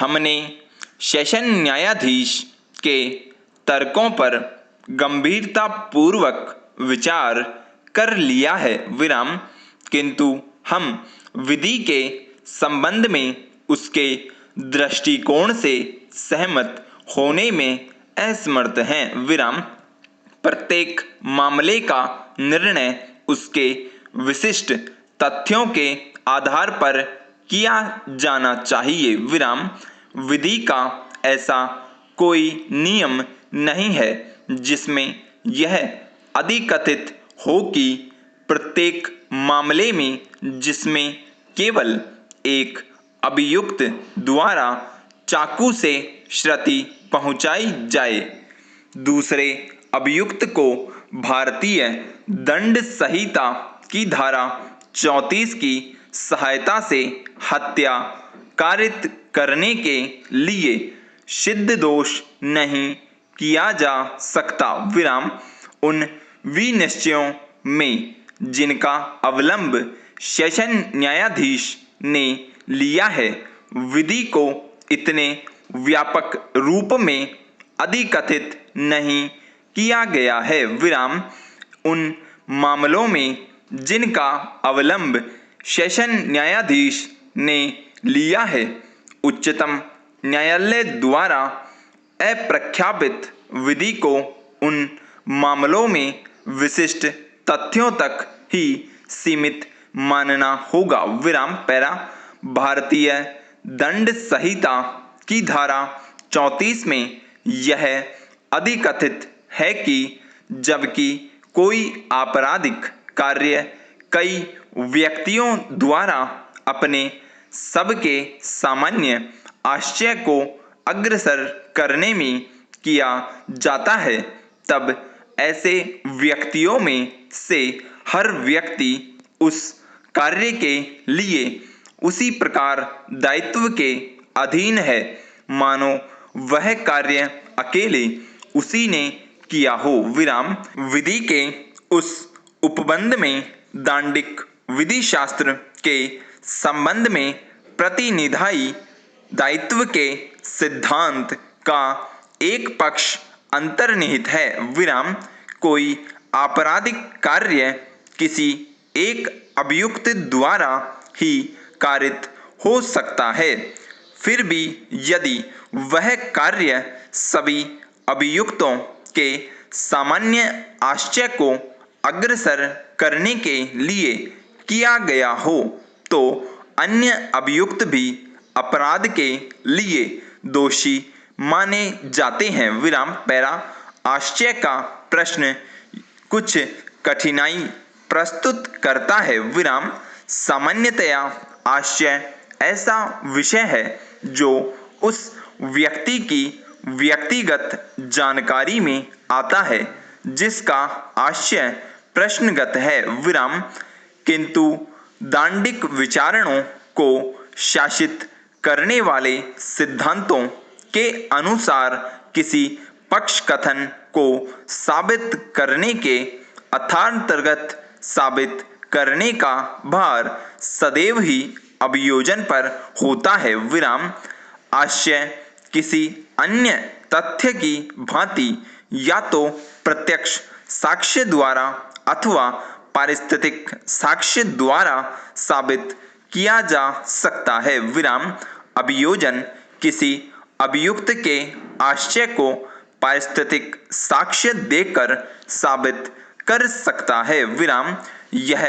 हमने सेशन न्यायाधीश के तर्कों पर गंभीरतापूर्वक विचार कर लिया है विराम, किंतु हम विधि के संबंध में उसके दृष्टिकोण से सहमत होने में असमर्थ हैं विराम। प्रत्येक मामले का निर्णय उसके विशिष्ट तथ्यों के आधार पर किया जाना चाहिए विराम। विधि का ऐसा कोई नियम नहीं है जिसमें यह अधिकथित हो कि प्रत्येक मामले में जिसमें केवल एक अभियुक्त द्वारा चाकू से क्षति पहुंचाई जाए, दूसरे अभियुक्त को भारतीय दंड संहिता की धारा 34 की सहायता से हत्या कारित करने के लिए सिद्ध दोष नहीं किया जा सकता विराम। उन विनिश्चयों में जिनका अवलंब सेशन न्यायाधीश ने लिया है, विधि को इतने व्यापक रूप में अधिकथित नहीं किया गया है विराम। उन मामलों में जिनका अवलंब सेशन न्यायाधीश ने लिया है, उच्चतम न्यायालय द्वारा अप्रख्यापित विधि को उन मामलों में विशिष्ट तथ्यों तक ही सीमित मानना होगा विराम। पैरा भारतीय दंड संहिता की धारा 34 में यह अधिकथित है कि जबकि कोई आपराधिक कार्य कई व्यक्तियों द्वारा अपने सबके सामान्य आशय को अग्रसर करने में किया जाता है, तब ऐसे व्यक्तियों में से हर व्यक्ति उस कार्य के लिए उसी प्रकार दायित्व के अधीन है मानो वह कार्य अकेले उसी ने किया हो विराम। विधि के उस उपबंध में दांडिक विधि शास्त्र के संबंध में प्रतिनिधाई दायित्व के सिद्धांत का एक पक्ष अंतर्निहित है विराम। कोई आपराधिक कार्य किसी एक अभियुक्त द्वारा ही कारित हो सकता है, फिर भी यदि वह कार्य सभी अभियुक्तों के सामान्य आशय को अग्रसर करने के लिए किया गया हो, तो अन्य अभियुक्त भी अपराध के लिए दोषी माने जाते हैं विराम। पैरा आशय का प्रश्न कुछ कठिनाई प्रस्तुत करता है विराम। सामान्यतया आशय ऐसा विषय है जो उस व्यक्ति की व्यक्तिगत जानकारी में आता है जिसका आशय प्रश्नगत है विराम, किंतु दांडिक विचारणों को शासित करने वाले सिद्धांतों के अनुसार किसी पक्ष कथन को साबित करने के अर्थांतर्गत साबित करने का भार सदैव ही अभियोजन पर होता है विराम। आशय किसी अन्य तथ्य की भांति या तो प्रत्यक्ष साक्ष्य द्वारा अथवा पारिस्थितिक साक्ष्य द्वारा साबित किया जा सकता है विराम। अभियोजन किसी अभियुक्त के आशय को पारिस्थितिक साक्ष्य देकर साबित कर सकता है विराम। यह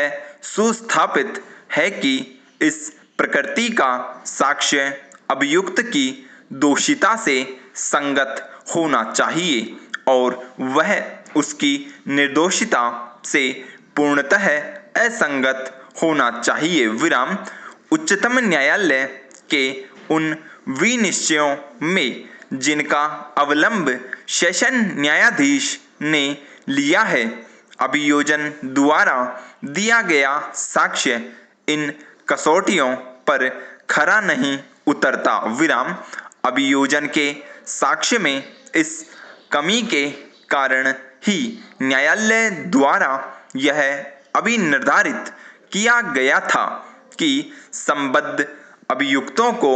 सुस्थापित है कि इस प्रकृति का साक्ष्य अभियुक्त की दोषिता से संगत होना चाहिए और वह उसकी निर्दोषिता से पूर्णतः असंगत होना चाहिए विराम। उच्चतम न्यायालय के उन विनिश्चयों में जिनका अवलंब सेशन न्यायाधीश ने लिया है, अभियोजन द्वारा दिया गया साक्ष्य इन कसौटियों पर खरा नहीं उतरता विराम। अभियोजन के साक्ष्य में इस कमी के कारण ही न्यायालय द्वारा यह अभिनिर्धारित किया गया था कि संबद्ध अभियुक्तों को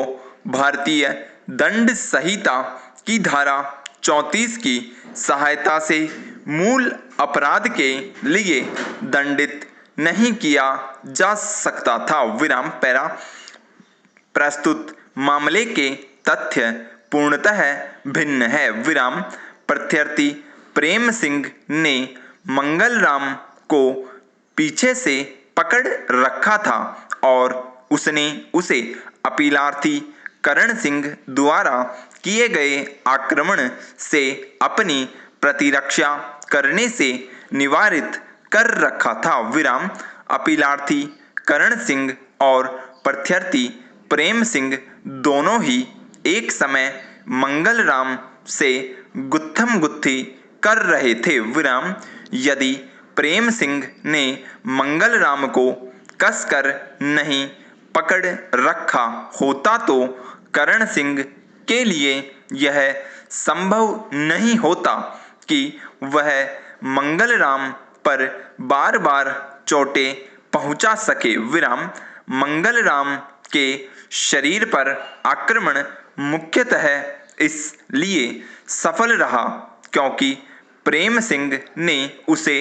भारतीय दंड संहिता की धारा 34 की सहायता से मूल अपराध के लिए दंडित नहीं किया जा सकता था। विराम पैरा प्रस्तुत मामले के तथ्य पूर्णतः भिन्न है। विराम प्रत्यार्थी प्रेम सिंह ने मंगलराम को पीछे से पकड़ रखा था और उसने उसे अपीलार्थी करण सिंह द्वारा किए गए आक्रमण से अपनी प्रतिरक्षा करने से निवारित कर रखा था। विराम अपीलार्थी करण सिंह और प्रत्यार्थी प्रेम सिंह दोनों ही एक समय मंगलराम से गुत्थम गुत्थी कर रहे थे। विराम यदि प्रेम सिंह ने मंगलराम को कसकर नहीं पकड़ रखा होता तो करण सिंह के लिए यह संभव नहीं होता कि वह मंगलराम पर बार बार चोटें पहुंचा सके। विराम मंगलराम के शरीर पर आक्रमण मुख्यतः इसलिए सफल रहा क्योंकि प्रेम सिंह ने उसे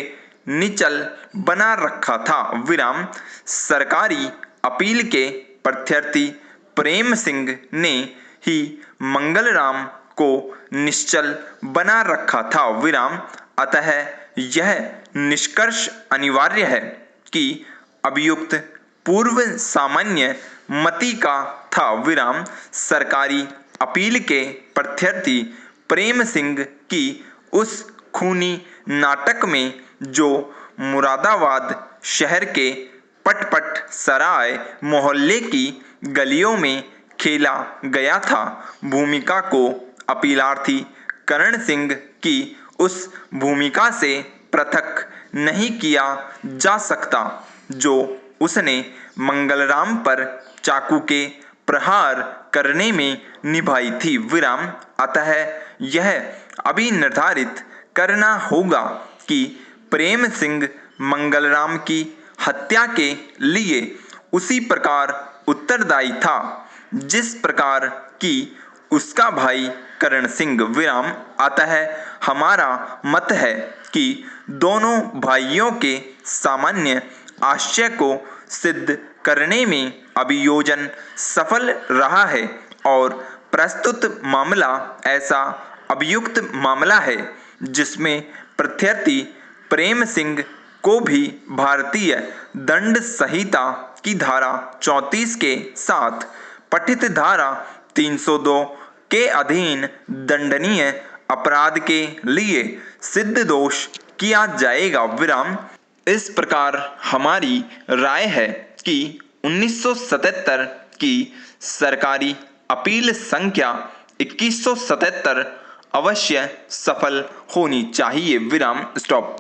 निचल बना रखा था। विराम सरकारी अपील के प्रत्यार्थी प्रेम सिंह ने ही मंगलराम को निश्चल बना रखा था। विराम अतः यह निष्कर्ष अनिवार्य है कि अभियुक्त पूर्व सामान्य मति का था। विराम सरकारी अपील के प्रत्यार्थी प्रेम सिंह की उस खूनी नाटक में जो मुरादाबाद शहर के पटपट सराय मोहल्ले की गलियों में खेला गया था, भूमिका को अपीलार्थी करण सिंह की उस भूमिका से पृथक नहीं किया जा सकता जो उसने मंगलराम पर चाकू के प्रहार करने में निभाई थी। विराम अतः यह अभी निर्धारित करना होगा कि प्रेम सिंह मंगलराम की हत्या के लिए उसी प्रकार उत्तरदायी था जिस प्रकार की उसका भाई करण सिंह। विराम अतः हमारा मत है कि दोनों भाइयों के सामान्य आशय को सिद्ध करने में अभियोजन सफल रहा है और प्रस्तुत मामला ऐसा अभियुक्त मामला है जिसमें प्रत्यार्थी प्रेम सिंह को भी भारतीय दंड संहिता की धारा 34 के साथ पठित धारा 302 के अधीन दंडनीय अपराध के लिए सिद्ध दोष किया जाएगा। विराम इस प्रकार हमारी राय है कि 1977 की सरकारी अपील संख्या 2177 अवश्य सफल होनी चाहिए। विराम स्टॉप।